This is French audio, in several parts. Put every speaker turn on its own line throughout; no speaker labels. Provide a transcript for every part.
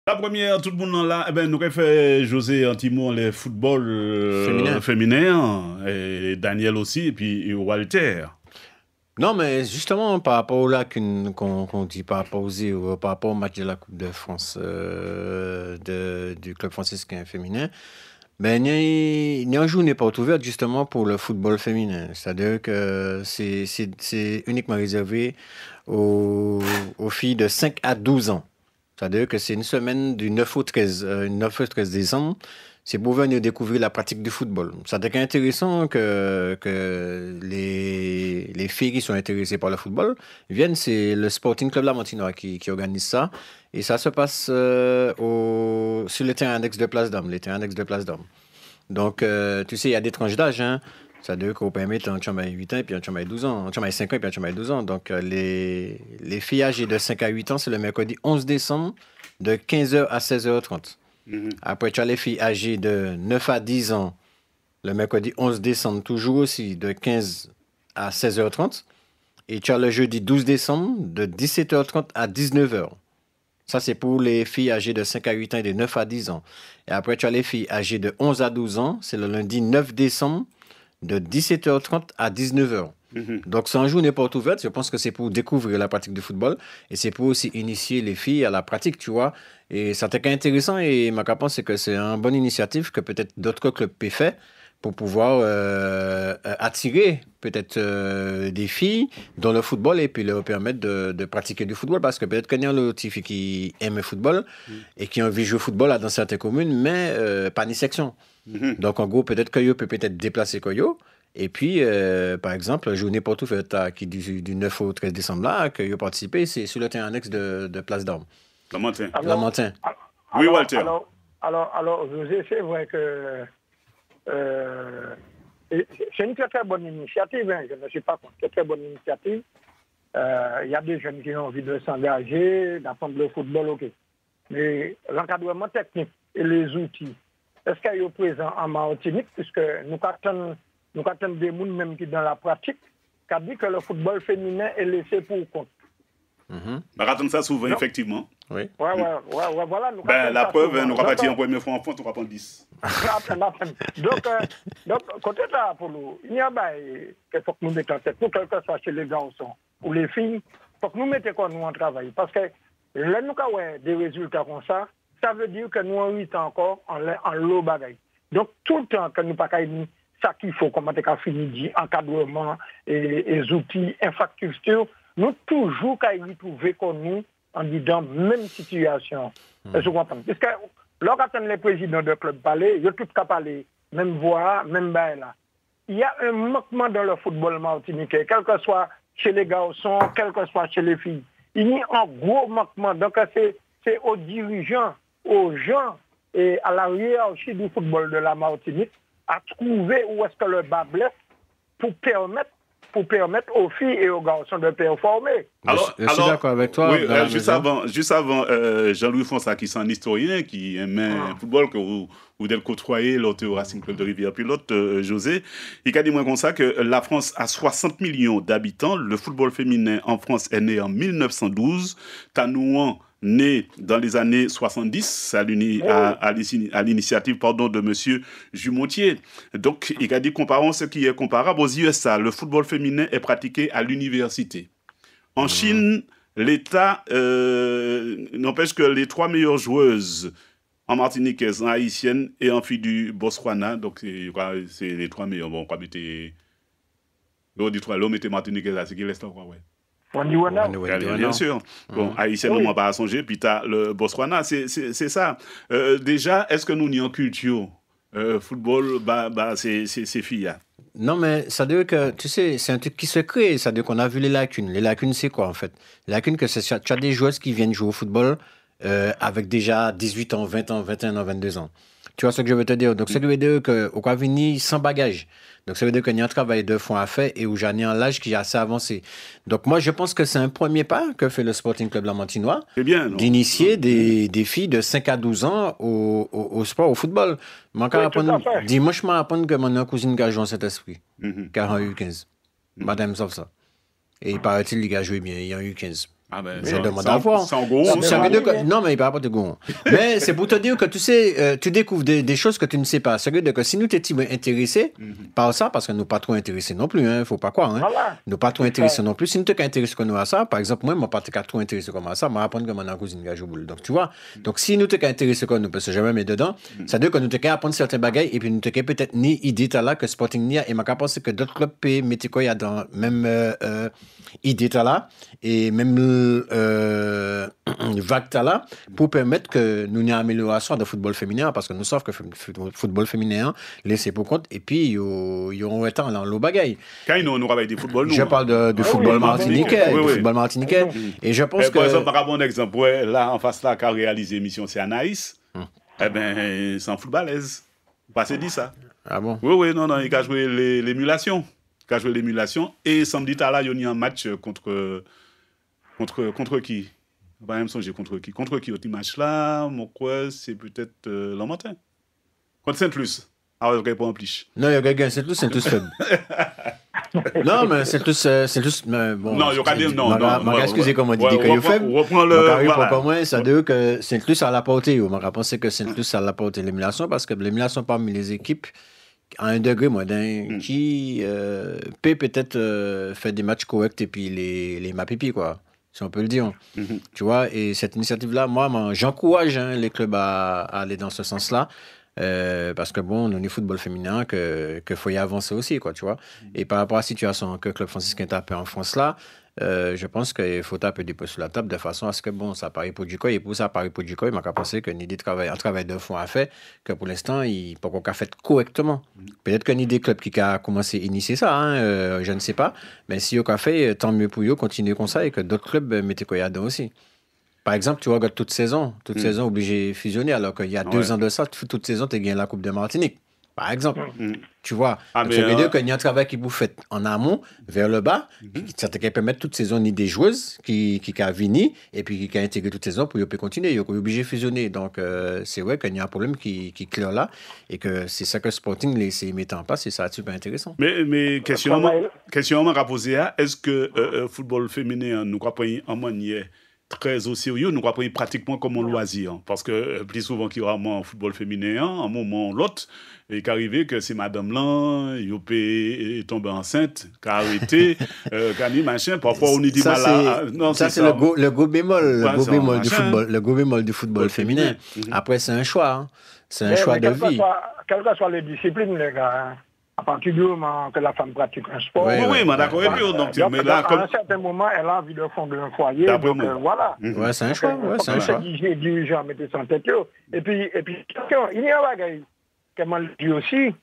La première, tout le monde là, eh ben, nous avons fait José Antimo le football féminin, et Daniel aussi, et puis Walter.
Non, mais justement, par rapport aux lacunes qu'on dit, par rapport aux zéros, par rapport au match de la Coupe de France du club franciscain féminin, ben, il y a une journée porte ouverte justement pour le football féminin. C'est-à-dire que c'est uniquement réservé aux filles de 5 à 12 ans. C'est-à-dire que c'est une semaine du 9 au 13, 9 au 13 décembre. C'est pour venir découvrir la pratique du football. C'est intéressant que les filles qui sont intéressées par le football viennent. C'est le Sporting Club La Montinois qui organise ça. Et ça se passe sur le terrain annexe de Place d'Armes, les terrains annexes de Place d'Armes. Donc, tu sais, il y a des tranches d'âge, hein. Ça veut dire qu'on peut mettre un chambay 8 ans, et puis un chambay 12 ans, un chambay 5 ans, et puis un chambay 12 ans. Donc, les filles âgées de 5 à 8 ans, c'est le mercredi 11 décembre, de 15h à 16h30. Après, tu as les filles âgées de 9 à 10 ans, le mercredi 11 décembre, toujours aussi, de 15 à 16h30. Et tu as le jeudi 12 décembre, de 17h30 à 19h. Ça, c'est pour les filles âgées de 5 à 8 ans et de 9 à 10 ans. Et après, tu as les filles âgées de 11 à 12 ans, c'est le lundi 9 décembre, de 17h30 à 19h. Donc, c'est un jour n'importe ouverte. Je pense que c'est pour découvrir la pratique du football et c'est pour aussi initier les filles à la pratique, tu vois. Et ça t'est intéressant et ma pense c'est que c'est une bonne initiative que peut-être d'autres clubs peuvent faire pour pouvoir attirer peut-être des filles dans le football et puis leur permettre de pratiquer du football parce que peut-être qu'il y a d'autres filles qui aiment le football et qui ont envie de jouer au football dans certaines communes, mais pas ni section. Donc, en gros, peut-être que peut peut-être déplacer Koyo. Et puis, par exemple, journée porte ouverte qui du 9 au 13 décembre là, que vous participez, c'est sur le terrain annexe de Place d'Armes.
Lamantin. Oui, Walter.
Alors, José, c'est vrai que c'est une très, très bonne initiative. Hein. Je ne suis pas contre. Très, très bonne initiative. Il y a des jeunes qui ont envie de s'engager, d'apprendre le football, ok. Mais l'encadrement technique et les outils, est-ce qu'il y a présent en Martinique, puisque nous attendons des gens même qui dans la pratique, qui a dit que le football féminin est laissé pour compte.
On attend ça souvent, effectivement.
Oui.
Ouais, voilà.
La preuve, nous avons parti en première fois en France, on va prendre 10.
Donc, côté ça, pour nous, il y a qu'il faut que nous mettions en tête, quel que soit chez les garçons ou les filles, il faut que nous mettions quoi nous en travail. Parce que là, nous avons des résultats comme ça, ça veut dire que nous avons encore en lot bagaille. Donc, tout le temps que nous pas ça qu'il faut, comment tu as fini dit, encadrement, et outils, infrastructures, nous toujours qu'à y trouver comme nous en disant même situation. Est-ce que vous comprenez? Parce que lorsqu'on les présidents de club parler, ils tout qu'à parler, même voix, même bail là. Il y a un manquement dans le football martiniquais, quel que soit chez les garçons, quel que soit chez les filles. Il y a un gros manquement. Donc c'est aux dirigeants, aux gens et à la hiérarchie du football de la Martinique à trouver où est-ce que le bas blesse pour permettre aux filles et aux garçons de performer.
Alors, je suis d'accord avec toi.
Oui, juste avant Jean-Louis Fonsa, qui est un historien, qui aime le football, que vous devez côtoyer l'autre au Racing Club de Rivière-Pilote, José, il a dit moi comme ça que la France a 60 millions d'habitants. Le football féminin en France est né en 1912. Tanouan né dans les années 70 à l'initiative de M. Jumontier. Donc, il a dit, comparons ce qui est comparable aux USA. Le football féminin est pratiqué à l'université. En Chine, l'État n'empêche que les 3 meilleures joueuses en martiniquaise, en haïtienne et en fille du Botswana, donc c'est les 3 meilleures. Bon, on va mettre... L'homme était martiniquaise, c'est qui laisse là, ouais. Bien sûr. Bon, haïtien, on ne pas à songer, puis tu as le Botswana, c'est ça. Déjà, est-ce que nous n'y en culture football, c'est filles.
Non, mais ça veut dire que, tu sais, c'est un truc qui se crée. Ça veut dire qu'on a vu les lacunes. Les lacunes, c'est quoi, en fait? Les lacunes, tu as des joueuses qui viennent jouer au football avec déjà 18 ans, 20 ans, 21 ans, 22 ans. Tu vois ce que je veux te dire? Donc, ça veut dire qu'au cas venir sans bagage. Donc, ça veut dire qu'il y a un travail de fond à faire et où j'en ai un âge qui est assez avancé. Donc, moi, je pense que c'est un premier pas que fait le Sporting Club La Montinois d'initier des filles de 5 à 12 ans au sport, au football. Dimanche, je m'apprends que mon cousine a joué en cet esprit, qui a eu 15. Madame sauf ça. Et il paraît-il qu'il a joué bien, il a eu 15.
Ah ben,
je demande à voir. Non, mais il parle pas de goût. Mais c'est pour te dire que tu sais, tu découvres des choses que tu ne sais pas. Ça veut dire que si nous t'étions intéressés par ça, parce que nous pas trop intéressés non plus, hein, faut pas croire, hein.
Voilà.
Nous pas trop intéressés non plus. Si nous t'es intéressés comme nous à ça, par exemple, moi, je ne suis pas trop intéressé comme à ça, je vais apprendre que mon cousine a joué boule. Donc, tu vois. Donc, si nous t'es intéressés comme nous, parce que jamais mis dedans, ça veut dire que nous t'es apprendre certains bagages et puis nous t'es peut-être ni idée là que Sporting n'y a et m'a pensé que d'autres clubs mettent quoi il y a dans même idée là et même vague là pour permettre que nous ayons une amélioration de football féminin parce que nous savons que le football féminin laissé pour compte et puis ils ont un temps dans le bagaille.
Quand nous travaillons du football,
je parle du football martiniquais, et je pense que
par exemple, par bon exemple, là en face là qui a réalisé l'émission c'est Anaïs. Eh ben c'est un footballaise. Pas c'est dit ça.
Ah bon?
Oui, non, il a joué l'émulation. Et samedi là, il y a un match contre qui? Pas même songer contre qui? Contre qui au match là? Mon quoi, c'est peut-être Lambertin. Contre Saint-Luce. Ah ouais, pas en pliche.
Non, il y a quelqu'un, c'est tous faible. Non, mais c'est tous bon.
Non, il y a des non.
Excusez comment on dit que il faible.
Reprends le
pour moi, ça veut dire que Saint-Luce a l'apporté. On m'a pensé que Saint-Luce a l'apporté l'émulation parce que l'émulation parmi les équipes à un degré moderne qui peut peut-être faire des matchs corrects et puis les mapipi quoi. Si on peut le dire. Tu vois, et cette initiative-là, moi, j'encourage les clubs à aller dans ce sens-là. Parce que bon, on est football féminin, que faut y avancer aussi, quoi, tu vois. Et par rapport à la situation que le club franciscain tape en France là, je pense qu'il faut taper des points sur la table de façon à ce que bon, ça parie pour du coup et pour ça parie pour du coup, il m'a pensé que l'idée de travail, un travail de fond à faire, que pour l'instant, il peut qu'on a fait correctement. Peut-être qu'un idée club qui a commencé à initier ça, hein, je ne sais pas, mais si on a fait, tant mieux pour eux, continuer comme ça et que d'autres clubs mettaient quoi dedans aussi. Par exemple, tu vois, toute saison obligé de fusionner, alors qu'il y a 2 ans de ça, toute saison, tu as gagné la Coupe de Martinique. Par exemple, tu vois. Ça veut dire qu'il y a un travail qui vous fait en amont, vers le bas, ça te permet toute saison ni des joueuses qui a vini et puis qui a intégré toute saison pour continuer. Ils sont obligés de fusionner. Donc, c'est vrai qu'il y a un problème qui est clair là et que c'est ça que Sporting laisse mettre en place et ça, c'est super intéressant.
Mais question à poser, est-ce que le football féminin, nous croyons en manière très au sérieux, nous croyons pratiquement comme un loisir. Parce que plus souvent qu'il y aura un football féminin, un moment ou l'autre, et qu'arrivé que c'est madame là, il tombe enceinte, qui a arrêté, qui a mis machin, parfois on y dit malade.
Ça, c'est le go bémol, le go bémol du football féminin. Après, c'est un choix. Hein. C'est un choix de vie.
Quelles que soient les disciplines, les gars, à partir du moment que la femme pratique un sport.
Oui, mais d'accord. Mais là,
à un certain moment, elle a envie de fonder un foyer. Donc, voilà.
Ouais, c'est un choix. C'est un choix.
J'ai dû mettre ça en tête. Et puis, il y a un bagage, comme on le dit aussi,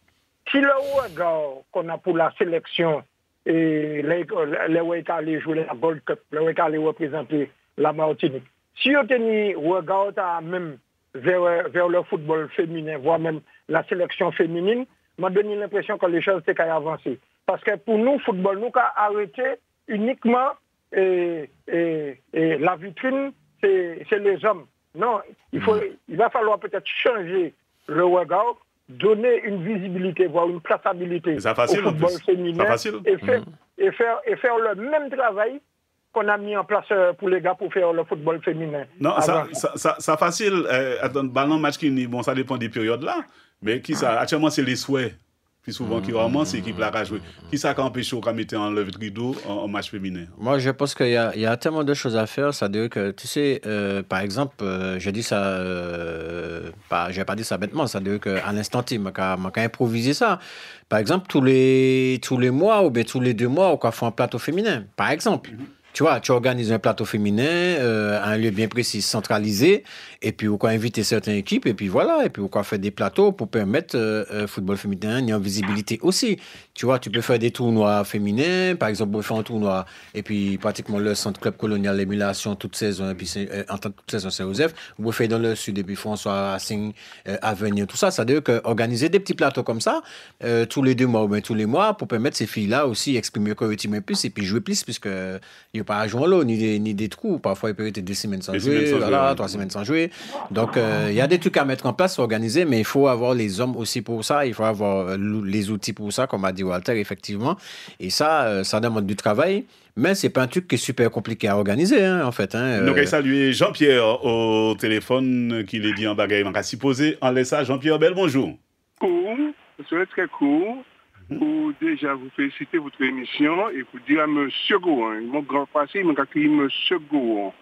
si le regard qu'on a pour la sélection, et les Weka aller jouer la Gold Cup, les Weka aller représenter la Martinique, si on tenait regard même vers le football féminin, voire même la sélection féminine, m'a donné l'impression que les choses étaient avancées. Parce que pour nous, football, nous avons arrêté uniquement la vitrine, c'est les hommes. Non, il va falloir peut-être changer le regard, donner une visibilité, voire une plaçabilité au football féminin et faire le même travail qu'on a mis en place pour les gars pour faire le football féminin.
Non, ça facile. Attends, ballon match qui bon, ça dépend des périodes là. Mais qui ça? Actuellement, c'est les souhaits. Plus souvent, qui vraiment, c'est l'équipe là qui a joué. Qui ça qui empêche qu'on mette en levée de rideau en match féminin?
Moi, je pense qu'il y a tellement de choses à faire. Ça veut dire que, tu sais, par exemple, je dis ça, je n'ai pas dit ça bêtement. Ça veut dire qu'à l'instant T, je vais improviser ça. Par exemple, tous les mois ou bien tous les 2 mois, on fait un plateau féminin. Par exemple. Tu vois, tu organises un plateau féminin à un lieu bien précis, centralisé, et puis on peut inviter certaines équipes, et puis voilà, et puis on peut faire des plateaux pour permettre football féminin une visibilité aussi. Tu vois, tu peux faire des tournois féminins, par exemple, on peut faire un tournoi, et puis pratiquement le centre club colonial, l'émulation toute saison, et puis en toute saison Saint-Joseph, on peut faire dans le sud, et puis François, Racing, Avenir, tout ça. Ça veut dire qu'organiser des petits plateaux comme ça, tous les 2 mois ou bien tous les mois, pour permettre ces filles-là aussi exprimer correctement plus, et puis jouer plus, puisque pas à jouer l'eau, ni des trous. Parfois, il peut être 2 semaines sans jouer, 3 semaines sans jouer. Donc, il y a des trucs à mettre en place, organiser, mais il faut avoir les hommes aussi pour ça. Il faut avoir les outils pour ça, comme a dit Walter, effectivement. Et ça demande du travail. Mais c'est pas un truc qui est super compliqué à organiser, hein, en fait. Hein,
Nous allons saluer Jean-Pierre au téléphone, qui l'a dit en bagaille. On va s'y poser en laissant Jean-Pierre Bel, bonjour.
Court, ce serait très court, pour déjà vous féliciter votre émission et pour dire à M. Gouan, mon grand passé, il m'a écrit M. Gouan.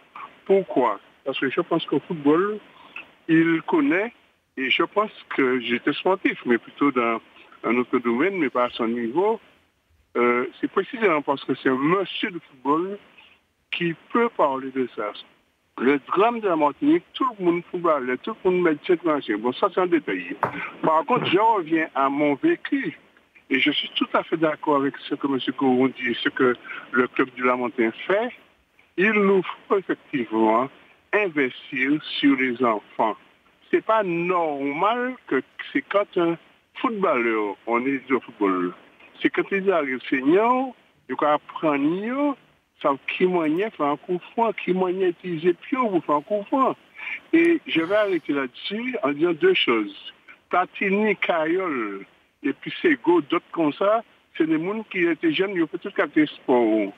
Pourquoi? Parce que je pense qu'au football, il connaît, et je pense que j'étais sportif, mais plutôt dans un autre domaine, mais pas à son niveau. C'est précisément parce que c'est un monsieur de football qui peut parler de ça. Le drame de la Martinique, tout le monde footballait, tout le monde met cette machine. Bon, ça c'est un détail. Par contre, je reviens à mon vécu. Et je suis tout à fait d'accord avec ce que M. Coron dit, ce que le club du Lamentin fait. Il nous faut effectivement investir sur les enfants. C'est pas normal que c'est quand un footballeur, on est du football, c'est quand ils arrivent seniors, ils apprennent, savent qui moyen faire un coup franc, qui moyen utiliser pion pour faire un coup franc. Et je vais arrêter là-dessus en disant deux choses. Platini, Cayol, et puis Sego, d'autres comme ça, c'est des gens qui étaient jeunes, ils ont fait tout le sport.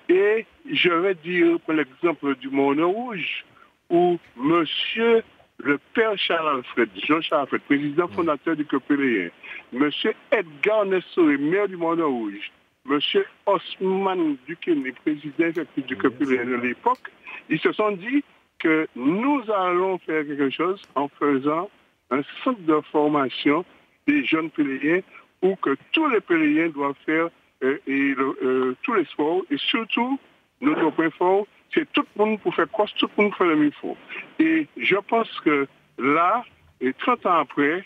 Et je vais dire, pour l'exemple du Monde Rouge, où monsieur le père Charles-Alfred, Jean-Charles Alfred, président fondateur du Copélien, monsieur Edgar Nestoré, maire du Monde Rouge, monsieur Osman Dukene, président effectif du Copélien de l'époque, ils se sont dit que nous allons faire quelque chose en faisant un centre de formation des jeunes péléens où que tous les péléens doivent faire tous les sports et surtout, notre point fort, c'est tout le monde pour faire quoi, tout le monde pour faire le même fort. Et je pense que là, et 30 ans après,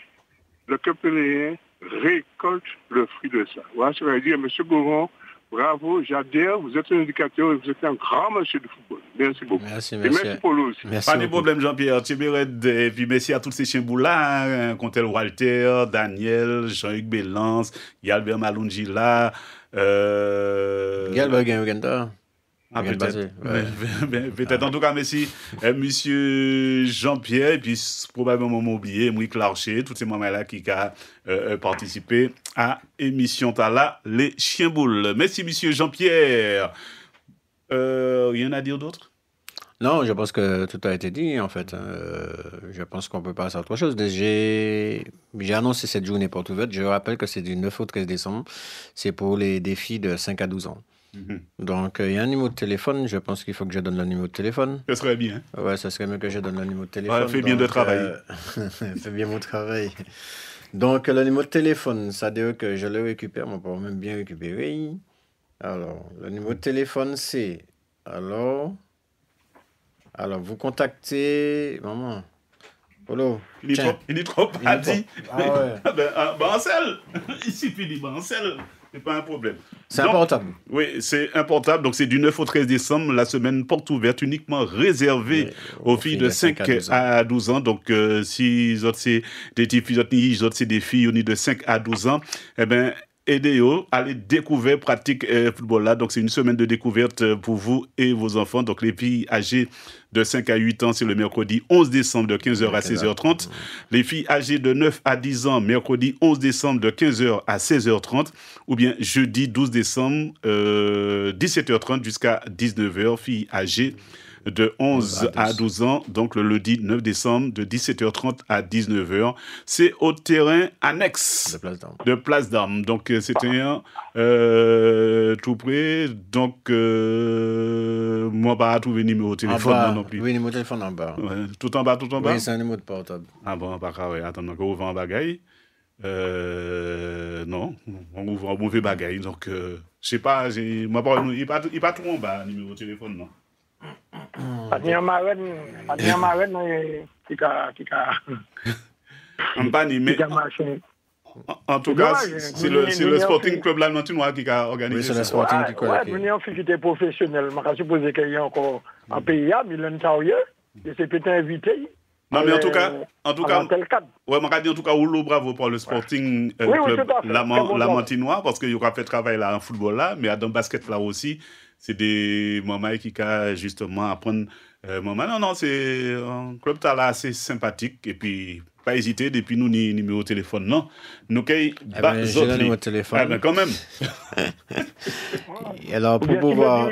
le club péléen récolte le fruit de ça. Voilà ce que je veux dire, M. Gouron, bravo, j'adhère, vous êtes un indicateur et vous êtes un grand monsieur de football. Merci beaucoup.
Merci,
et merci pour l'eau aussi.
Merci
pas de
beaucoup.
problème, Jean-Pierre. Et puis merci à tous ces chiens-boulas, Contel Walter, Daniel, Jean-Hugues Bélance, Yalbert Malungi là.
Galberg Uganda.
Ah, peut-être. En tout cas, merci, monsieur Jean-Pierre, et puis probablement m'oublier, Mouik Larcher, tous ces moments-là qui ont participé à l'émission Tala, les Chiens-Boules. Merci, monsieur Jean-Pierre. Rien à dire d'autre?
Non, je pense que tout a été dit, en fait. Je pense qu'on peut passer à autre chose. J'ai annoncé cette journée porte ouverte. Je rappelle que c'est du 9 au 13 décembre. C'est pour les défis de 5 à 12 ans. Donc, il y a un numéro de téléphone. Je pense qu'il faut que je donne le numéro de téléphone.
Ce serait bien.
Ouais, ça serait mieux que je donne le numéro de téléphone.
Ouais, fais bien de travail.
Fais bien mon travail. Donc, le numéro de téléphone, ça veut dire que je le récupère, mais pas même bien récupérer. Alors, le numéro de téléphone, c'est... Alors, vous contactez... Maman. Polo.
Il est trop pas dit.
Ah ouais.
Bancel. Ici, Philippe Bancel. C'est pas un problème.
C'est un portable.
Oui, c'est un portable. Donc, c'est du 9 au 13 décembre. La semaine porte ouverte uniquement réservée aux filles de 5 à 12 ans. Donc, si les autres, c'est des petites filles, les autres, c'est des filles de 5 à 12 ans, eh bien, aidez-vous à aller découvrir pratique football là. Donc, c'est une semaine de découverte pour vous et vos enfants. Donc, les filles âgées de 5 à 8 ans, c'est le mercredi 11 décembre de 15h à 16h30. Les filles âgées de 9 à 10 ans, mercredi 11 décembre de 15h à 16h30. Ou bien jeudi 12 décembre, 17h30 jusqu'à 19h, filles âgées de 11 à 12 ans, donc le lundi 9 décembre de 17h30 à 19h. C'est au terrain annexe de Place d'Armes. Donc c'est un tout près. Donc moi, pas trouver numéro de téléphone non plus.
Oui, numéro de téléphone en bas.
Ouais, tout en bas.
Oui, c'est un numéro de portable.
Ah bon, pas grave. Attends, on ouvre un bagaille. Non, on ouvre un mauvais bagaille. Donc, je sais pas, il n'est pas tout en bas, numéro de téléphone, non.
Adnia Marine, qui a marché.
En tout cas, c'est le Sporting Club Lamantinois qui a organisé ça.
Oui, c'est le Sporting qui a
nous avons fait des professionnels. Je suppose qu'il y a encore un pays, Milan Taouye, et c'est peut-être invité.
Non, mais en tout cas, ouais, m'a dit en tout cas, bravo pour le Sporting Club Lamantinois, parce qu'il aura fait travail là en football là, mais dans le basket là aussi. C'est des mamans qui ont justement apprendre Non, c'est un club là assez sympathique et puis pas hésiter depuis nous ni numéro de téléphone non nous kay
j'ai le numéro de téléphone
quand même.
Alors pour pouvoir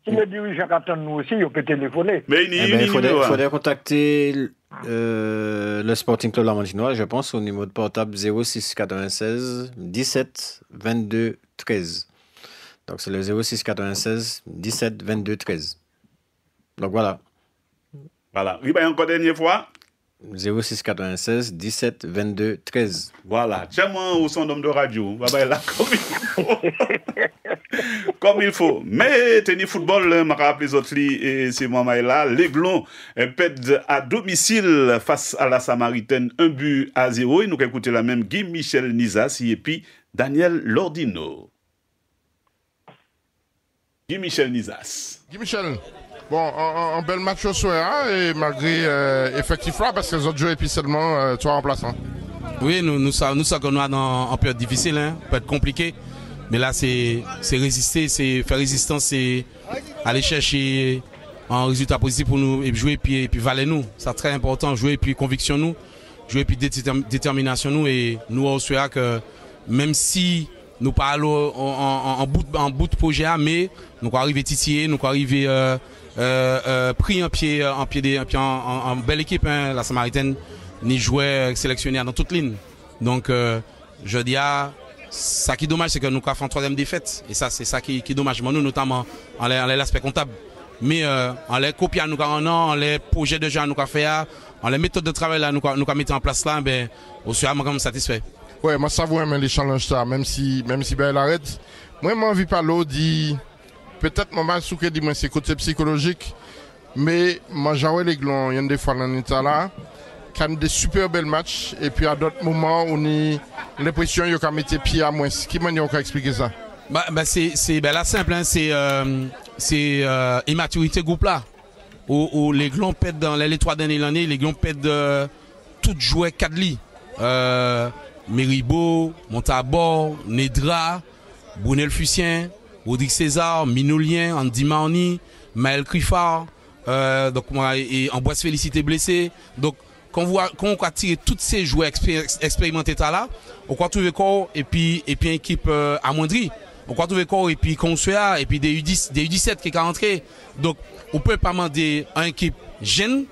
si le dirigeant attend nous aussi il peut téléphoner.
Mais il
faudrait contacter le Sporting Club Lamentinois, je pense, au numéro de portable 06 96 17 22 13. Donc c'est le 06 96 17 22 13. Donc voilà.
Voilà. Oui, ben encore dernière fois.
06 96 17 22 13.
Voilà. Tiens-moi au son d'homme de radio. Bah, là, comme il faut. Comme il faut. Mais tennis football, m'a rappelé les autres et c'est moi là. L'Aiglon pède à domicile face à la Samaritaine 1-0. Et nous écouter la même Guy Michel Nizas et puis Daniel Lordino. Guy Michel Nizas.
Guy Michel. Bon, un bel match au soir, et malgré effectif là, parce que les autres joueurs et puis seulement 3 remplaçants.
Oui, nous savons qu'on est en période difficile, hein, peut être compliqué. Mais là, c'est résister, c'est faire résistance, c'est aller chercher un résultat positif pour nous et jouer et puis valer nous. C'est très important, jouer et puis conviction nous, jouer et puis détermination nous. Et nous, on souhaite que même si nous parlons en bout de projet, mais nous allons arriver titiller, nous allons arriver pris en belle équipe, hein, la Samaritaine, ni jouait sélectionné dans toute ligne. Donc, je dis ça qui est dommage, c'est que nous avons fait une 3e défaite. Et ça, c'est ça qui est dommage. Nous, notamment, en l'aspect comptable. Mais en les copies, nous avons en les projets de jeu, nous avons fait, en les méthodes de travail, nous avons mis en place là, ben, au suis vraiment satisfait.
Ouais, moi, ça vaut les challenges, ça, même si ben, arrête. Moi, j'ai envie de parler, dit. Peut-être mon match dit moi c'est côté psychologique, mais moi j'avais les glons, il y a des fois dans l'état là, quand des super belles matchs et puis à d'autres moments on a l'impression qu'il y a mettre pied à moins. Qui m'a dit on peut expliquer ça?
C'est là simple, hein, c'est immaturité groupe là, où les glons pètent dans les 3 dernières années, les glons pètent tout jouer Kadli, Méribo, Montabor, Nedra, Brunel Fucien, Rodrigue César, Minoulien, Andy Marni, Maël Criffard, donc et Amboise Félicité blessé. Donc quand on va tirer tous ces joueurs expérimentés là, on va trouver corps et puis une équipe amoindrie. On va trouver corps et puis Consuela et puis des U17 qui est rentré. Donc on peut pas demander à une équipe jeune,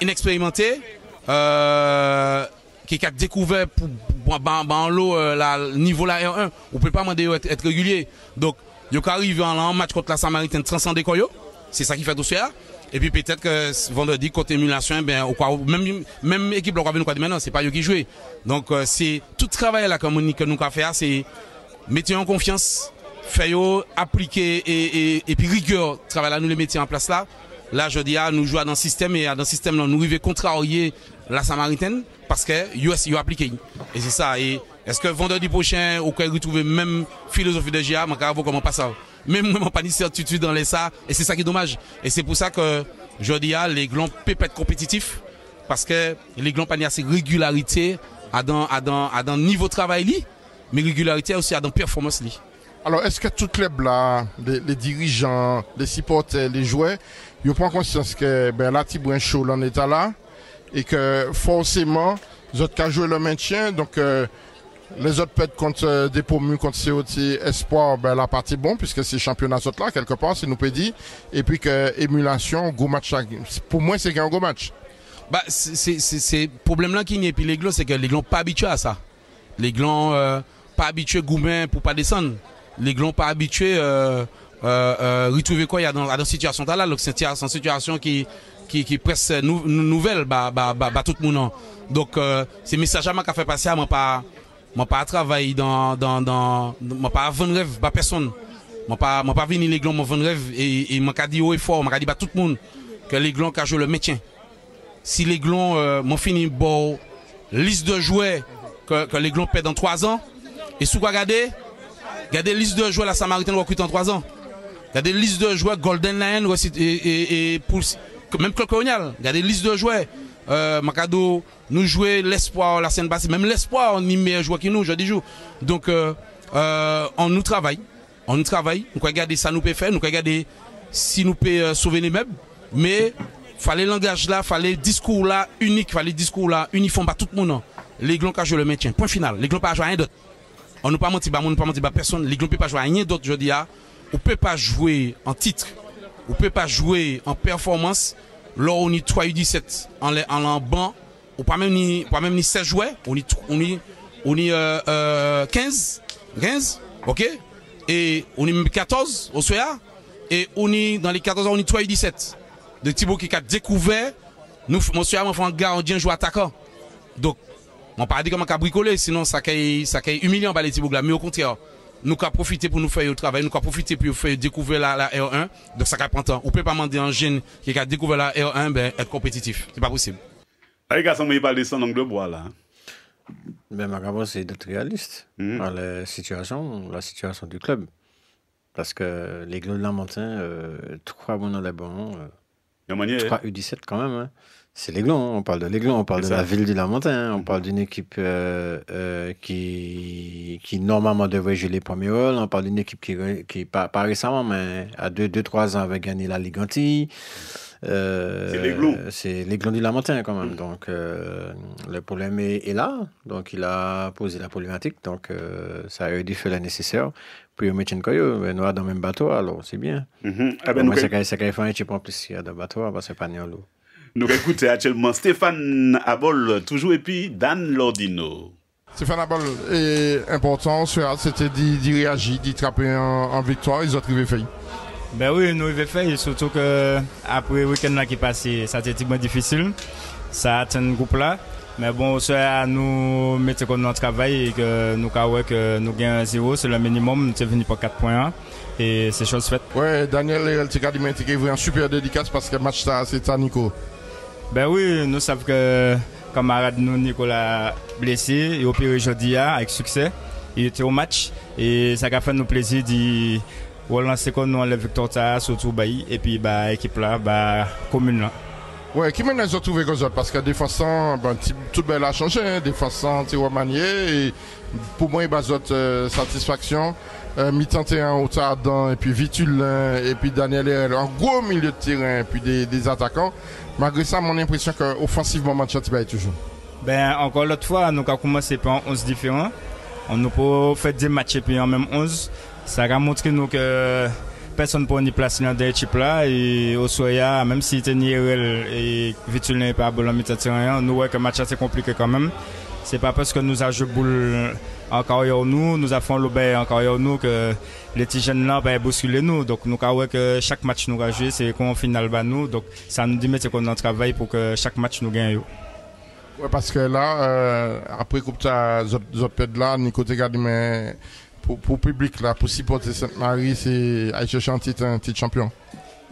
inexpérimentée, qui a découvert pour l'eau niveau la R1. On peut pas demander être régulier. Donc il arrive en match contre la Samaritaine transcender Koyo, c'est ça qui fait dossier. Et puis peut-être que vendredi côté émulation, ben même équipe là nous maintenant, c'est pas eux qui jouent. Donc c'est tout travail là que nous avons fait, c'est mettre en confiance, faire appliquer et puis rigueur travail là nous les mettre en place là. Là je dis nous jouons dans le système et dans le système là nous arrivons contrarier la Samaritaine parce que ils appliqué. Et c'est ça. Et est-ce que vendredi prochain, on peut retrouver même philosophie de GA, je comment pas ça. Même moi, pas de certitude dans les ça, et c'est ça qui est dommage. Et c'est pour ça que je dis les glons peuvent être compétitifs, parce que les glons pas assez régularité à dans niveau de travail mais régularité aussi à dans performance li.
Alors est-ce que toutes les là, les dirigeants, les supporters, les joueurs, ils prennent conscience que ben là tu un chaud en état là et que forcément les autres qui jouent le maintien, donc les autres peut-être contre des promus, contre COT Espoir, ben la partie bon, puisque c'est championnat là, quelque part, c'est nous peut dire. Et puis que émulation, gros match. Pour moi, c'est un gros match.
C'est problème là qui n'y est. Puis les glons, c'est que les glons pas habitués à ça. Les glons pas habitués Goumen pour pas descendre. Les glons pas habitués retrouver quoi il y a dans situation là. Donc c'est une situation qui presque nouvelle, tout le monde. Donc ces messages qu'a fait passer à moi pas travailler dans moi pas vendre rêve pas personne. Moi pas venir les glons mon vendre rêve et moi qu'a dit haut et fort, moi qu'a dit tout le monde que les glons qu'a joué le maintien. Si les glons m'ont fini bon liste de joueurs que les glons perdent dans 3 ans et sous quoi regardez liste de joueurs la Samaritaine recrute en 3 ans. Regardez liste de joueurs Golden Lion et pour même Club Colonial, regardez liste de joueurs Macado nous jouer l'espoir la scène basse, même l'espoir on y meilleur joueur que nous je dis jour. Donc on nous travaille, on peut regarder ça nous peut faire, nous peut regarder si nous peut sauver les meubles, mais fallait langage là, fallait discours là unique, fallait discours là uniforme par tout le monde. L'Aiglon qui a joué le maintien. Point final. L'Aiglon pas joué à rien d'autre. On ne pas menti, on ne pas menti personne. L'Aiglon peut pas jouer à rien d'autre, je dis. On peut pas jouer en titre. On peut pas jouer en performance. Là, on est 3 U17 en banc. On pas même ni 16 joueurs. On est 15. OK? Et on est 14 au soir. Et on est dans les 14 ans, on est 3 U17. De Thibaut qui a découvert. Nous, mon soir, on fait un gardien joueur attaquant. Donc, on ne peut pas dire comment on a bricolé, sinon ça est humiliant par les Thibaut là. Mais au contraire, nous avons profité pour nous faire le travail, nous avons profité pour faire découvrir la R1. Donc ça prend temps. On ne peut pas demander à un jeune qui a découvert la R1 être compétitif. C'est pas possible.
Les gars, on parle de son langue de bois là.
Mais ma c'est d'être réaliste dans la situation du club. Parce que les Glos de Lamentin, 3 bons dans les bons, 3 U17 quand même. Hein. C'est l'Aiglon, on parle de l'Aiglon, on parle de la ville du Lamentin, on parle d'une équipe qui normalement devrait jouer les premiers rôles, on parle d'une équipe qui pas récemment, mais à 2-3 ans avait gagné la Ligue Antilles.
C'est l'Aiglon.
C'est l'Aiglon du Lamentin quand même. Donc le problème est là. Donc il a posé la problématique. Donc ça a dû faire le nécessaire. Puis on met une coyo, nous sommes dans le même bateau, alors c'est bien. C'est quand il faut un petit peu en plus, il y a de bateau, parce que c'est pas ni en l'eau.
Nous écoutons actuellement Stéphane Abol, toujours, et puis Dan Lordino.
Stéphane Abol est important, c'était d'y réagir, d'y trapper en victoire, ils ont trouvé fait.
Ben oui, nous avons fait, surtout que après le week-end qui est passé, ça a été difficile. Ça a atteint le groupe là. Mais bon, ça nous mettons comme notre travail et que nous avons gagnons 0, c'est le minimum, nous sommes venus pour 4 points. Et c'est chose faite.
Ouais, Daniel, tu as dit un super dédicace parce que le match c'est à Nico.
Ben oui, nous savons que camarade nous, Nicolas, blessé et opéré aujourd'hui avec succès. Il était au match et ça a fait nous plaisir de relancer comme nous la victoire surtout et puis l'équipe là, commune là.
Ouais, qui mène les autres trouver que parce que défensant, tout belle a changé, défensant, Thierry Manier, et pour moi, il y a d'autres satisfaction. Mi-temps terrain au Tardant, et puis Vitulin, et puis Daniel Herel, en gros milieu de terrain, et puis des attaquants. Malgré ça, mon impression qu'offensivement, Manchester est toujours.
Ben, encore l'autre fois, nous avons commencé par 11 différents. On n'a pas fait des matchs et puis en même 11. Ça a montré nous que personne ne peut ni placer dans des équipes là. Et au Soya, même si Herel et Vitulin n'est pas bon en mi-temps terrain, nous voyons que le match est compliqué quand même. C'est pas parce que nous avons joué boule encore nous avons fait le encore nous que les petits jeunes là bousculer nous. Donc nous avons que chaque match nous a joué, c'est qu'on final nous. Donc ça nous dit qu'on a un travail pour que chaque match nous gagne.
Ouais, parce que là, après coupe de là, Nico te garde mais pour le public là, pour supporter Sainte-Marie, c'est aller chercher un titre champion.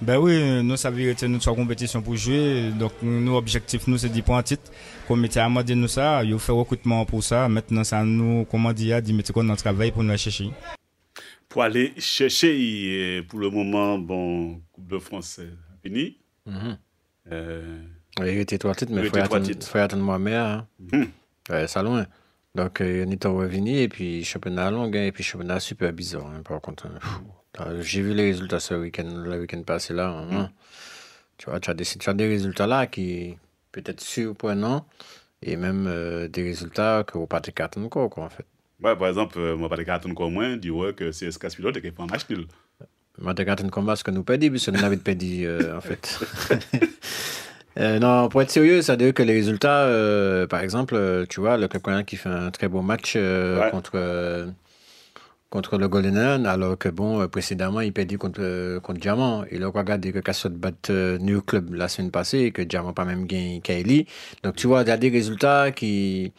Ben oui, nous ça veut dire nous sommes en compétition pour jouer, donc nos objectifs nous c'est 10 points en titre. Comité a demandé nous ça, il fait recrutement pour ça. Maintenant ça nous comment dire, dit mettre qu'on travail pour nous chercher.
Pour aller chercher pour le moment bon Coupe de France fini.
Il était 3 titres, mais il faut attendre moi meilleur. Ça loin. Donc on est revenu et puis championnat long et puis championnat super bizarre par contre. J'ai vu les résultats le week-end passé là. Tu vois, tu as des résultats là qui peut-être surprenants et même des résultats que vous pas de carton encore quoi en fait.
Ouais, par exemple, moi pas de carton encore moins, du que c'est ce casse pilote qui fait un match nul.
Moi de carton combat ce que nous perdons parce que nous n'avons pas dit en fait. Non, pour être sérieux, ça veut dire que les résultats, par exemple, tu vois, le Club Canadien qui fait un très beau match contre le Golden Lion, alors que bon, précédemment, il perdit contre Diamant. Et là, regardez que Cassot bat New Club la semaine passée et que Diamant pas même gagné Kaili. Donc, tu vois, il y a des résultats qui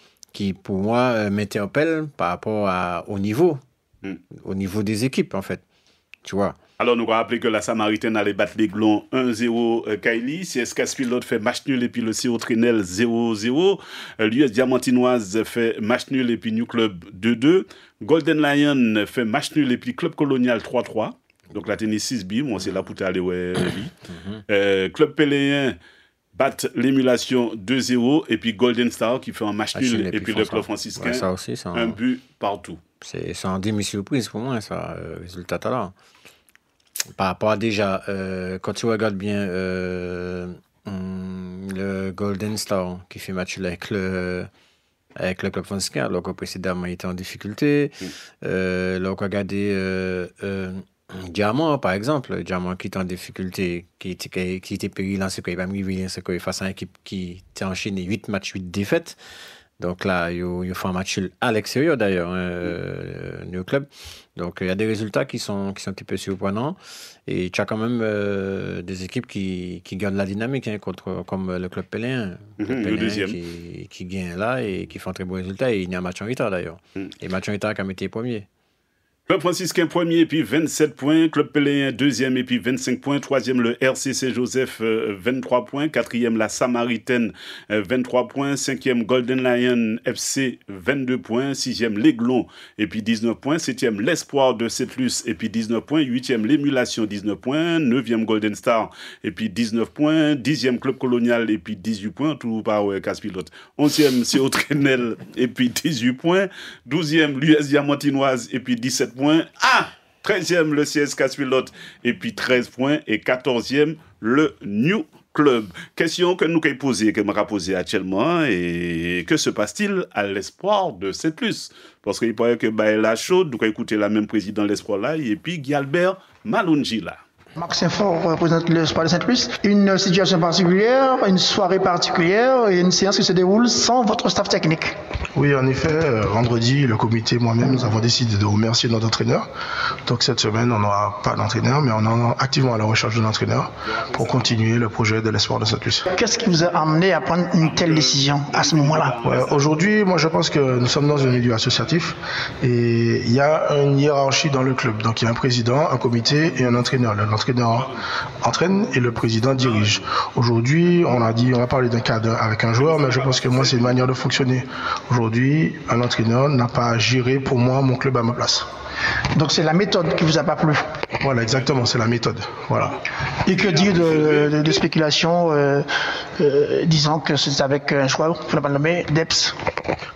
pour moi, m'interpellent par rapport au niveau des équipes, en fait. Tu vois.
Alors, nous avons rappelé que la Samaritaine allait battre les Glons 1-0 Kaili. CSK Caspilote fait match nul et puis le CO Trinel 0-0. L'US Diamantinoise fait match nul et puis New Club 2-2. Golden Lion fait match nul et puis Club Colonial 3-3. Donc la tennis 6 billes, moi c'est là pour t'aller Club Péléen bat l'émulation 2-0 et puis Golden Star qui fait un match nul et puis le Club franciscain
ça aussi,
un but partout.
C'est un demi-surprise pour moi ça, résultat là. Par rapport à déjà, quand tu regardes bien le Golden Star qui fait match là avec le club français, alors que précédemment il était en difficulté. Là, on a regardé Diamant, par exemple. Diamant qui était en difficulté, qui était péril, c'est qu'il va arriver face à une équipe qui a enchaîné 8 matchs, 8 défaites. Donc là, il faut un match à l'extérieur d'ailleurs, au club. Donc il y a des résultats qui sont un petit peu surprenants. Et tu as quand même des équipes qui gardent la dynamique, comme le club Péléen.
Le deuxième.
Qui gagne là et qui font un très bon résultat. Et il y a un match en retard d'ailleurs. Et match en retard qui a été premier.
Club franciscain premier et puis 27 points, Club Péléen deuxième et puis 25 points, troisième le RCC Joseph 23 points, quatrième la Samaritaine 23 points, cinquième Golden Lion FC 22 points, sixième l'Aiglon et puis 19 points, septième l'Espoir de Sept-Luce et puis 19 points, huitième l'Émulation 19 points, neuvième Golden Star et puis 19 points, dixième Club Colonial et puis 18 points, tout par Casse-Pilote, onzième CO Trenel et puis 18 points, douzième l'US Diamantinoise et puis 17 points. 13e le CS Casse-Pilote et puis 13 points et 14e le New Club. Question que nous avons posée, que m'a posée actuellement, et que se passe-t-il à l'Espoir de Sept-Luce? Parce qu'il paraît que la chaude, nous avons écouté la même président de l'Espoir là, et puis Guy Albert Malunji là.
Marc Saint-Fort représente l'Espoir de Saint-Luce. Une situation particulière, une soirée particulière et une séance qui se déroule sans votre staff technique.
Oui, en effet, vendredi, le comité, moi-même, nous avons décidé de remercier notre entraîneur. Donc cette semaine, on n'aura pas d'entraîneur, mais on est activement à la recherche d'un entraîneur pour continuer le projet de l'Espoir de Saint-Luce.
Qu'est-ce qui vous a amené à prendre une telle décision à ce moment-là?
Aujourd'hui, moi je pense que nous sommes dans un milieu associatif et il y a une hiérarchie dans le club. Donc il y a un président, un comité et un entraîneur. L'entraîneur entraîne et le président dirige. Aujourd'hui, on a parlé d'un cadre avec un joueur, mais je pense que moi c'est une manière de fonctionner. Aujourd'hui, un entraîneur n'a pas à gérer pour moi mon club à ma place.
Donc c'est la méthode qui vous a pas plu?
Voilà, exactement, c'est la méthode. Voilà.
Et que dire de spéculation disant que c'est avec un joueur, pour ne pas le nommer, Deps?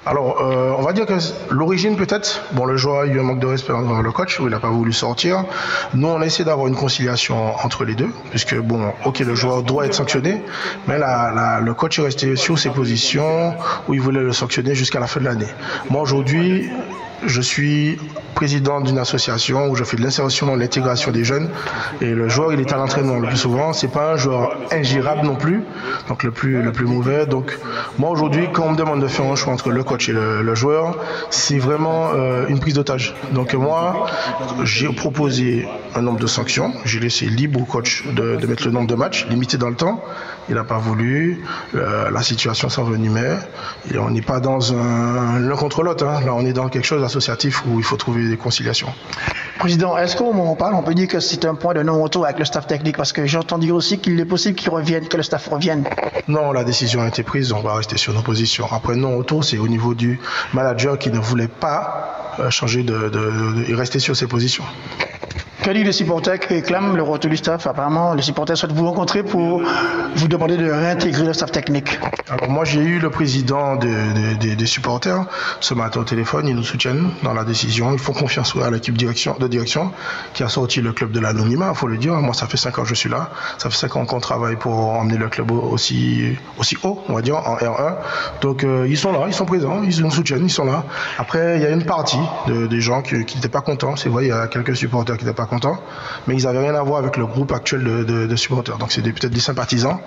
Alors, on va dire que l'origine peut-être, le joueur a eu un manque de respect envers le coach, où il n'a pas voulu sortir. Nous, on a essayé d'avoir une conciliation entre les deux, puisque le joueur doit être sanctionné, mais le coach est resté sur ses positions où il voulait le sanctionner jusqu'à la fin de l'année. Moi, aujourd'hui, je suis président d'une association où je fais de l'insertion et l'intégration des jeunes. Et le joueur, il est à l'entraînement le plus souvent. C'est pas un joueur ingérable non plus, donc le plus mauvais. Donc moi aujourd'hui, quand on me demande de faire un choix entre le coach et le joueur, c'est vraiment une prise d'otage. Donc moi, j'ai proposé un nombre de sanctions. J'ai laissé libre au coach de mettre le nombre de matchs, limité dans le temps. Il n'a pas voulu. La situation s'envenimait. Et on n'est pas dans l'un contre l'autre. Là, on est dans quelque chose d'associatif où il faut trouver des conciliations.
Président, est-ce qu'au moment où on parle, on peut dire que c'est un point de non-retour avec le staff technique? Parce que j'entends dire aussi qu'il est possible que le staff revienne.
Non, la décision a été prise. On va rester sur nos positions. Après, non-retour, c'est au niveau du manager qui ne voulait pas changer et rester sur ses positions.
Que dit les supporters qui réclament le retour du staff? Apparemment, les supporters souhaitent vous rencontrer pour vous demander de réintégrer le staff technique.
Alors moi, j'ai eu le président des supporters ce matin au téléphone. Ils nous soutiennent dans la décision. Ils font confiance à l'équipe de direction qui a sorti le club de l'anonymat, il faut le dire. Moi, ça fait 5 ans que je suis là. Ça fait 5 ans qu'on travaille pour emmener le club aussi haut, on va dire, en R1. Donc, ils sont là, ils sont présents, ils nous soutiennent, ils sont là. Après, il y a une partie des gens qui n'étaient pas contents. C'est vrai, il y a quelques supporters qui n'étaient pas contents, mais ils n'avaient rien à voir avec le groupe actuel de supporters. Donc c'est peut-être des sympathisants.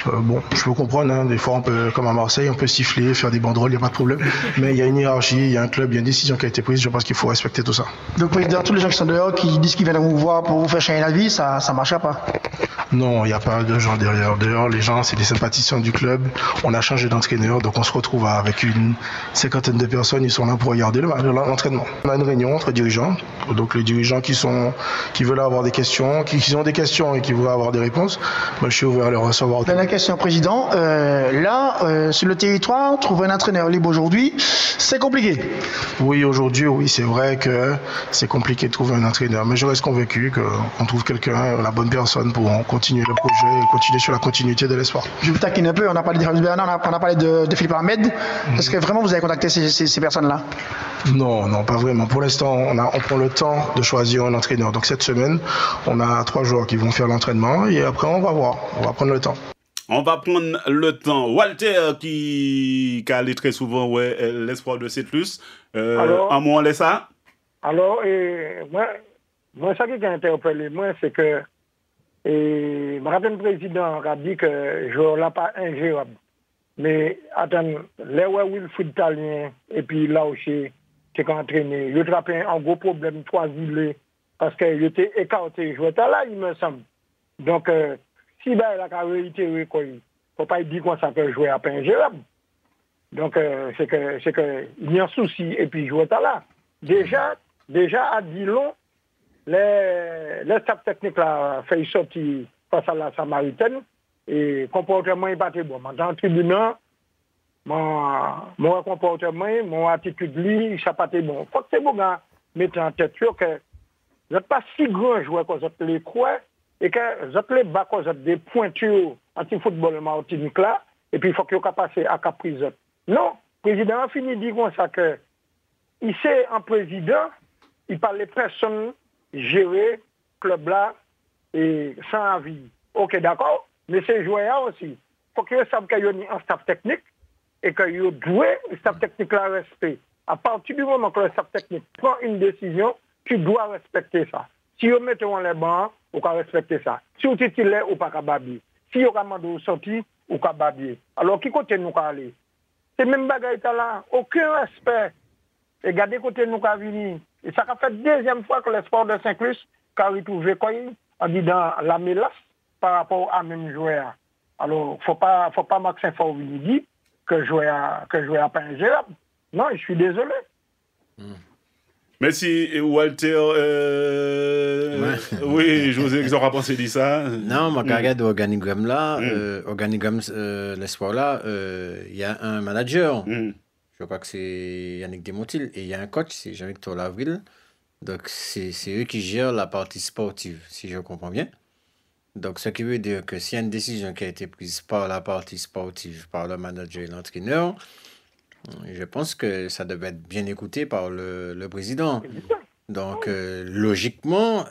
Je peux comprendre, des fois on peut, comme à Marseille, on peut siffler, faire des banderoles, il n'y a pas de problème. Mais il y a une hiérarchie, il y a un club, il y a une décision qui a été prise, je pense qu'il faut respecter tout ça.
Donc président, tous les gens qui sont dehors, qui disent qu'ils viennent vous voir pour vous faire changer la vie, ça ne marchera pas?
Non, il n'y a pas de gens derrière. Dehors, les gens, c'est des sympathisants du club. On a changé d'entraîneur, donc on se retrouve avec une cinquantaine de personnes, ils sont là pour regarder l'entraînement. On a une réunion entre dirigeants, donc les dirigeants qui veulent avoir des questions, qui ont des questions et qui veulent avoir des réponses, moi je suis ouvert à les recevoir.
Dernière question, président. Sur le territoire, trouver un entraîneur libre aujourd'hui, c'est compliqué.
Oui, aujourd'hui, oui, c'est vrai que c'est compliqué de trouver un entraîneur, mais je reste convaincu qu'on trouve quelqu'un, la bonne personne pour continuer le projet et continuer sur la continuité de l'espoir.
Je vous taquine un peu, on a parlé de James Bernard, on a parlé de Philippe Ahmed. Est-ce que vraiment vous avez contacté ces personnes-là?
Non, pas vraiment. Pour l'instant, on prend le temps de choisir un entraîneur. Donc cette semaine, on a 3 joueurs qui vont faire l'entraînement et après on va voir, on va prendre le temps.
On va prendre le temps. Walter, qui allait très souvent, l'espoir de Cetlus. En moi, on laisse ça.
Alors, moi, ça qui a interpellé, moi, c'est que le président a dit que je ne l'ai pas ingérable. Mais attends, là où Wilfried Talien et puis là aussi, c'est qu'entraîné, il a attrapé un gros problème, 3 îles, parce qu'il était écarté. Je là, il me semble. Donc, si il a réitéré, il ne faut pas dire qu'on s'appelle jouer à pas ingérable. Donc, c'est que il y a un souci, et puis jouer là. Déjà, à Dillon, les staff techniques là fait sortir face à la Samaritaine et comportement n'est pas très bon. Dans le tribunal, mon comportement, mon attitude, ça n'a pas été bon. Il faut que c'est bon, mettre en tête sûr que vous n'êtes pas si grand joueur que vous êtes les croix et que vous êtes les bas, vous êtes des pointures anti-football Martinique là, et puis il faut que vous passiez à Caprice. Non, le président a fini de dire comme ça que il sait un président, il parle de personnes gérer club là et sans avis. Ok, d'accord, mais c'est joueur aussi. Il faut que vous sachiez qu'il y a un staff technique et que vous devez le staff technique là respect. À partir du moment que le staff technique prend une décision, tu dois respecter ça. Si vous mettez en les bancs, vous pouvez respecter ça. Si vous titulaire, vous ne pouvez pas babiller. Si vous avez sorti, vous pouvez babiller. Alors, qui côté nous aller? C'est même bagaille là, aucun respect. Et regardez côté nous qu'a venir. Et ça a fait deuxième fois que l'espoir de Saint-Clus a retrouvé quoi en disant la mélasse par rapport à même joueur. Alors, faut pas Maxime Fauvini dire que joueur pas ingérable. Non, je suis désolé.
Merci Walter. Oui, José, qu'est-ce qu'on a pensé de ça?
Non, moi, quand je regarde l'organigramme là, l'espoir là, il y a un manager. Je crois que c'est Yannick Desmontil. Et il y a un coach, c'est Jean-Victor Lavril. Donc, c'est eux qui gèrent la partie sportive, si je comprends bien. Donc, ce qui veut dire que s'il y a une décision qui a été prise par la partie sportive, par le manager et l'entraîneur, je pense que ça devait être bien écouté par le président. Donc, logiquement,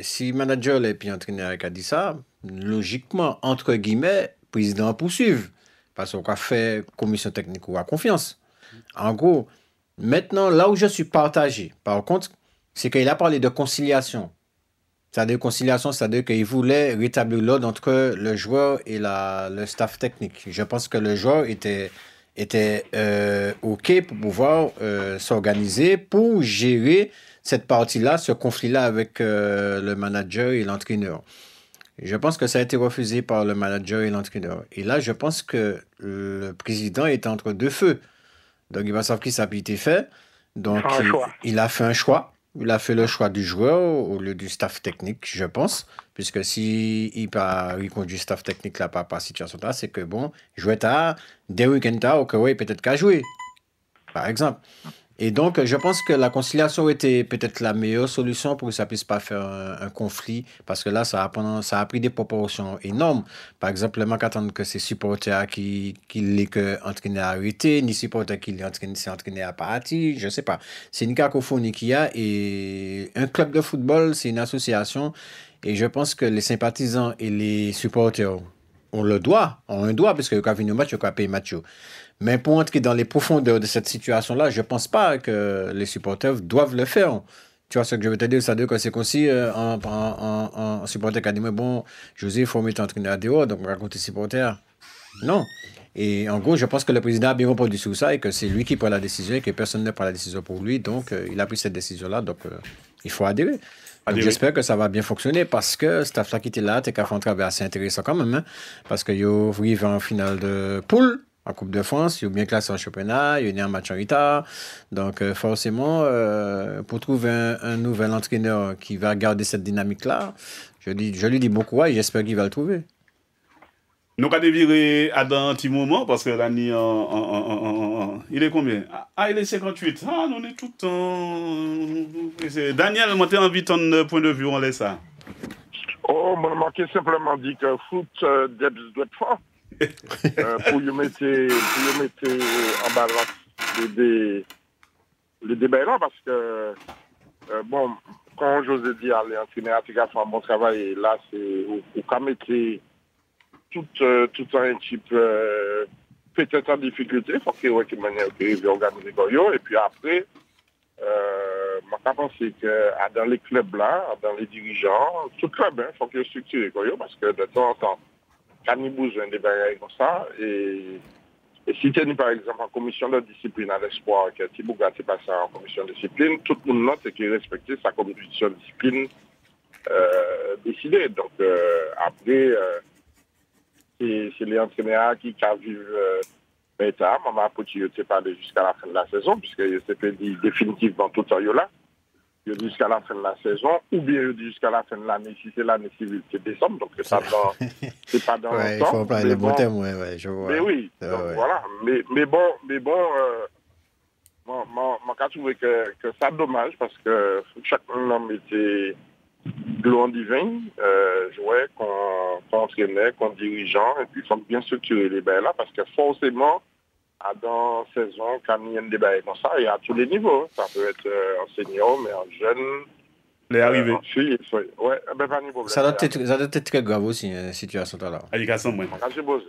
si le manager et puis l'entraîneur a dit ça, logiquement, entre guillemets, le président poursuive. Parce qu'on a fait commission technique ou à confiance. En gros, maintenant, là où je suis partagé, par contre, c'est qu'il a parlé de conciliation. C'est-à-dire conciliation, c'est-à-dire qu'il voulait rétablir l'ordre entre le joueur et le staff technique. Je pense que le joueur était OK pour pouvoir s'organiser, pour gérer cette partie-là, ce conflit-là avec le manager et l'entraîneur. Je pense que ça a été refusé par le manager et l'entraîneur. Et là, je pense que le président est entre deux feux. Donc, il va savoir qui ça a été fait. Donc, il a fait un choix. Il a fait le choix du joueur au lieu du staff technique, je pense. Puisque s'il n'a reconduit le staff technique là par situation là, c'est que bon, jouer tard, des week-ends tard, ok, oui, peut-être qu'à jouer. Par exemple. Et donc, je pense que la conciliation était peut-être la meilleure solution pour que ça ne puisse pas faire un conflit, parce que là, ça a pris des proportions énormes. Par exemple, le manque attendre que c'est supporters qui l'est entraîné à arrêter, ni supporters qui l'est entraîné à partir, je ne sais pas. C'est une cacophonie qu'il y a, et un club de football, c'est une association, et je pense que les sympathisants et les supporters ont un droit, parce que quand ils viennent au match, ils ont payé le match. Mais pour entrer dans les profondeurs de cette situation-là, je ne pense pas que les supporters doivent le faire. Tu vois ce que je veux te dire? C'est-à-dire que c'est comme si un supporter qui a dit, mais bon, José, il faut mettre entraîneur à dehors, donc on raconte les supporters. Non. Et en gros, je pense que le président a bien répondu sur ça et que c'est lui qui prend la décision et que personne ne prend la décision pour lui. Donc, il a pris cette décision-là. Donc, il faut adhérer. Donc, j'espère que ça va bien fonctionner parce que le staff-là qui était là, t'es qu'à faire un travail assez intéressant quand même. Hein, parce qu'ils arrivent en finale de poule. En Coupe de France, il est bien classé en championnat, il y a un match en retard. Donc, forcément, pour trouver un nouvel entraîneur qui va garder cette dynamique-là, je lui dis bon courage et j'espère qu'il va le trouver.
Nous avons viré à dans un petit moment parce que l'année, il est combien? Ah, il est 58. Ah, nous on est tout le temps. Daniel, moi, tu as envie de ton point de vue, on laisse ça.
Oh, moi, je simplement dit que foot, Debs doit être fort. Pour y mettre en balance les débats parce que bon, quand José dit aller entraîner à faire un bon travail, et là c'est au cas mettre tout un type peut-être en difficulté, il faut qu'il y ait une manière de organiser Goyo. Et puis après, je pense que dans les clubs là, dans les dirigeants, tout club, il faut qu'il y ait structuré Goyo, parce que de temps en temps, quand il y a besoin de bagages comme ça, et si tu es par exemple en commission de discipline à l'espoir, que Thibouga est passé en commission de discipline, tout le monde note qu'il respecte sa commission de discipline décidée. Donc après, c'est les entraîneurs qui vivent l'état. Maman Poti s'est parlé jusqu'à la fin de la saison, puisque c'était dit définitivement tout ça là. Il dit jusqu'à la fin de la saison, ou bien il dit jusqu'à la fin de l'année, si c'est l'année civile, c'est décembre, donc c'est pas dans
ouais,
longtemps.
Il faut employer le bon terme, ouais, je vois.
Mais oui, donc voilà. Mais bon, moi, je trouve que c'est dommage, parce que chaque homme était gloire divin, jouait, qu'on entraînait, qu'on dirigeant, et puis il faut bien structurer les bains là, parce que forcément, dans la saison, quand il y a un débat comme ça, il y a à tous les niveaux. Ça peut être en senior, mais en jeune.
Les arrivés.
En fille, ouais, ben pas de problème.
Ça doit être très grave aussi, la situation là.
Éducation, moi.
Quand j'ai posé.